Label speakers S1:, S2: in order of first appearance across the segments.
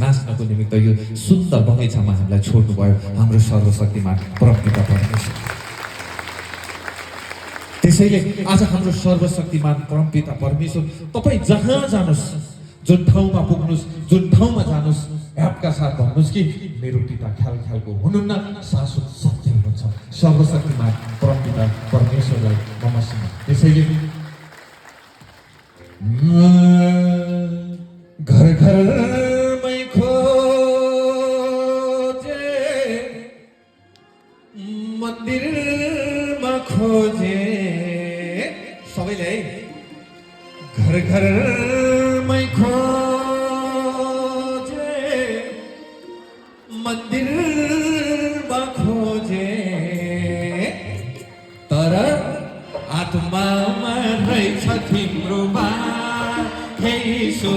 S1: नाच्नको निमित्त यो सुन्दर बगैँचामा हामीलाई छोड्नुभयो हाम्रो सर्वशक्तिमान परमपिता परमेश्वर। त्यसैले आज हाम्रो सर्वशक्तिमान परमपिता परमेश्वर तपाईँ जहाँ जानुहोस्, जुन ठाउँमा पुग्नुहोस्, जुन ठाउँमा जानुहोस्, आपका साथ भन्नुहोस् कि मेरो पिता ख्याल ख्यालको हुनुहुन्न, शाश्वत सत्य हुनुहुन्छ। सर्वशक्तिमान परमपिता परमेश्वरलाई नमस्कार। त्यसैले घर घरमै खोजे, मन्दिरमा खोजे, सबैले घर घरमै खोजे, मन्दिरमा खोजे, तर आत्मामा रहेछ तिम्रो बास, हे यीशु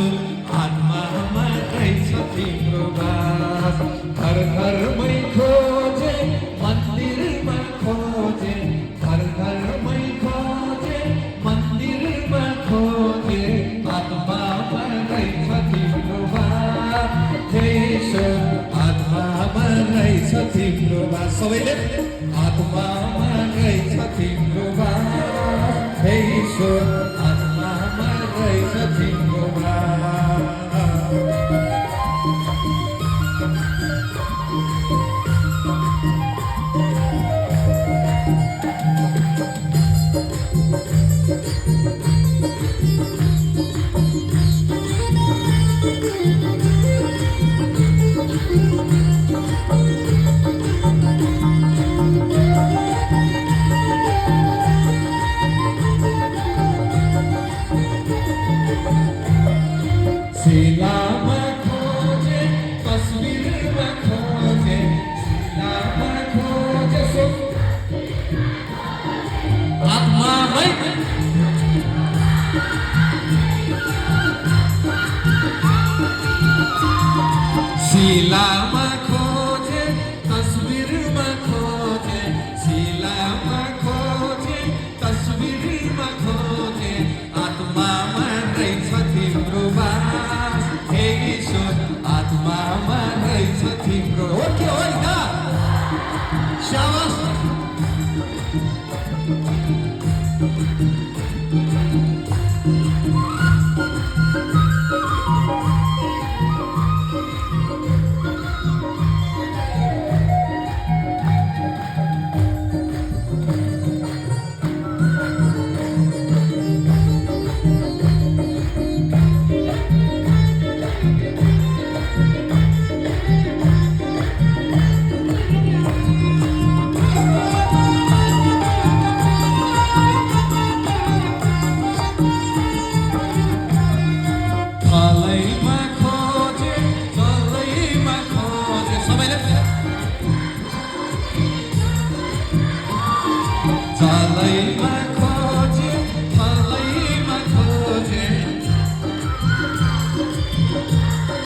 S1: आत्मामा रहेछ तिम्रो बास। घर घरमै खोजे, मन्दिरमा खोजे, घर घरमै खोजे, मन्दिरमा खोजे, आत्मामा रहेछ तिम्रो बास, हे यीशु आत्मामा रहेछ तिम्रो बास। सबैले आत्मामा रहेछ तिम्रो बास, हे यीशु आत्मामा रहेछ तिम्रो बास। शिलामा खोजे, तस्बिरमा खोजे, शिलामा खोजे, आत्मामै शिलामा खोजे, तस्बिरमा खोजे, शिलामा खोजे, तस्बिरमा खोजे, आत्मामा रहेछ तिम्रो बास, हे यीशु आत्मामा रहेछ तिम्रो। हो कि होइन? शाबास। थलैमा खोजे, तलैमा खोजे, सबैले थलैमा